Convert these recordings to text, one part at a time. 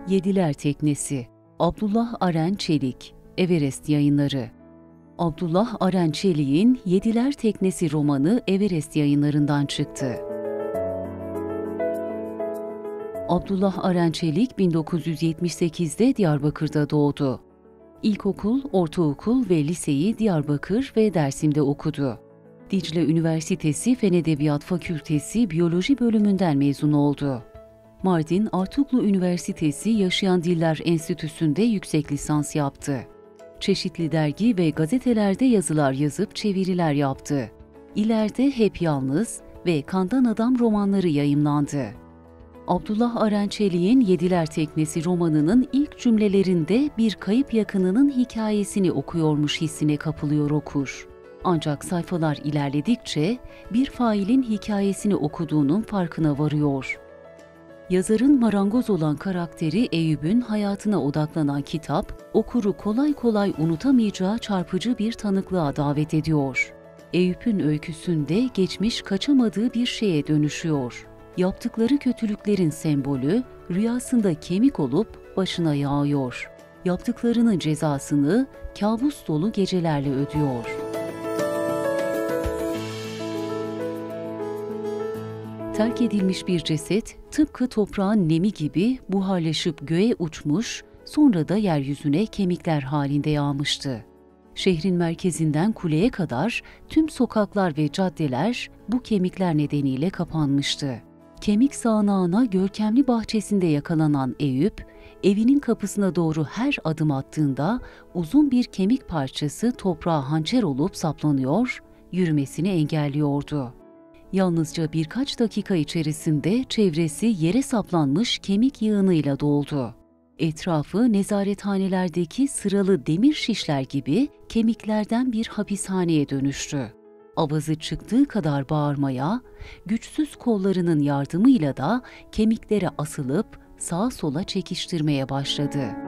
Yediler Teknesi, Abdullah Aren Çelik, Everest Yayınları. Abdullah Aren Çelik'in Yediler Teknesi romanı Everest Yayınlarından çıktı. Abdullah Aren Çelik 1978'de Diyarbakır'da doğdu. İlkokul, ortaokul ve liseyi Diyarbakır ve Dersim'de okudu. Dicle Üniversitesi Fen Edebiyat Fakültesi Biyoloji bölümünden mezun oldu. Mardin Artuklu Üniversitesi Yaşayan Diller Enstitüsü'nde yüksek lisans yaptı. Çeşitli dergi ve gazetelerde yazılar yazıp çeviriler yaptı. İleride Hep Yalnız ve Kandan Adam romanları yayımlandı. Abdullah Aren Çelik'in Yediler Teknesi romanının ilk cümlelerinde bir kayıp yakınının hikayesini okuyormuş hissine kapılıyor okur. Ancak sayfalar ilerledikçe bir failin hikayesini okuduğunun farkına varıyor. Yazarın marangoz olan karakteri Eyüp'ün hayatına odaklanan kitap, okuru kolay kolay unutamayacağı çarpıcı bir tanıklığa davet ediyor. Eyüp'ün öyküsünde geçmiş kaçamadığı bir şeye dönüşüyor. Yaptıkları kötülüklerin sembolü, rüyasında kemik olup başına yağıyor. Yaptıklarının cezasını kabus dolu gecelerle ödüyor. Terk edilmiş bir ceset, tıpkı toprağın nemi gibi buharlaşıp göğe uçmuş, sonra da yeryüzüne kemikler halinde yağmıştı. Şehrin merkezinden kuleye kadar tüm sokaklar ve caddeler bu kemikler nedeniyle kapanmıştı. Kemik sağanağına görkemli bahçesinde yakalanan Eyüp, evinin kapısına doğru her adım attığında uzun bir kemik parçası toprağa hançer olup saplanıyor, yürümesini engelliyordu. Yalnızca birkaç dakika içerisinde çevresi yere saplanmış kemik yığınıyla doldu. Etrafı nezarethanelerdeki sıralı demir şişler gibi kemiklerden bir hapishaneye dönüştü. Avazı çıktığı kadar bağırmaya, güçsüz kollarının yardımıyla da kemiklere asılıp sağa sola çekiştirmeye başladı.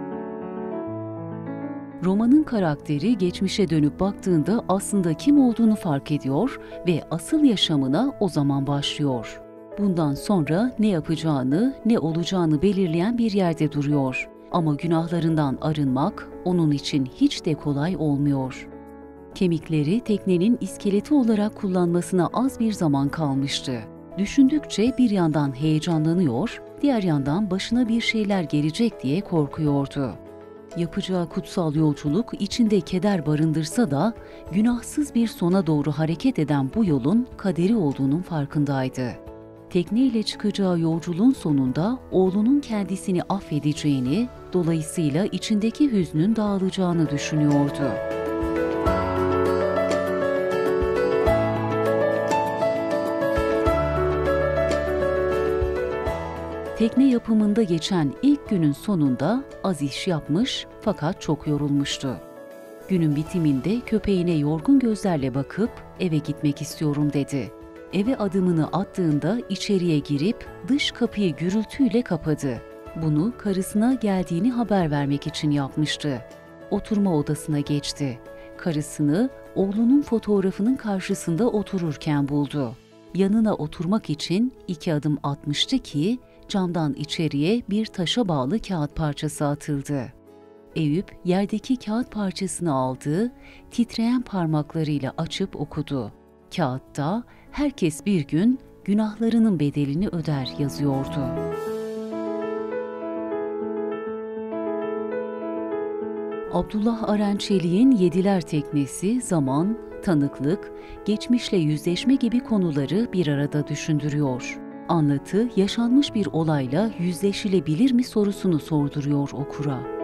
Romanın karakteri geçmişe dönüp baktığında aslında kim olduğunu fark ediyor ve asıl yaşamına o zaman başlıyor. Bundan sonra ne yapacağını, ne olacağını belirleyen bir yerde duruyor. Ama günahlarından arınmak onun için hiç de kolay olmuyor. Kemikleri teknenin iskeleti olarak kullanmasına az bir zaman kalmıştı. Düşündükçe bir yandan heyecanlanıyor, diğer yandan başına bir şeyler gelecek diye korkuyordu. Yapacağı kutsal yolculuk içinde keder barındırsa da günahsız bir sona doğru hareket eden bu yolun kaderi olduğunun farkındaydı. Tekneyle çıkacağı yolculuğun sonunda oğlunun kendisini affedeceğini, dolayısıyla içindeki hüznün dağılacağını düşünüyordu. Tekne yapımında geçen ilk günün sonunda az iş yapmış fakat çok yorulmuştu. Günün bitiminde köpeğine yorgun gözlerle bakıp eve gitmek istiyorum dedi. Eve adımını attığında içeriye girip dış kapıyı gürültüyle kapadı. Bunu karısına geldiğini haber vermek için yapmıştı. Oturma odasına geçti. Karısını oğlunun fotoğrafının karşısında otururken buldu. Yanına oturmak için 2 adım atmıştı ki camdan içeriye bir taşa bağlı kağıt parçası atıldı. Eyüp yerdeki kağıt parçasını aldı, titreyen parmaklarıyla açıp okudu. Kağıtta herkes bir gün günahlarının bedelini öder yazıyordu. Abdullah Aren Çelik'in Yediler Teknesi, zaman, tanıklık, geçmişle yüzleşme gibi konuları bir arada düşündürüyor. Anlatı, yaşanmış bir olayla yüzleşilebilir mi sorusunu sorduruyor okura.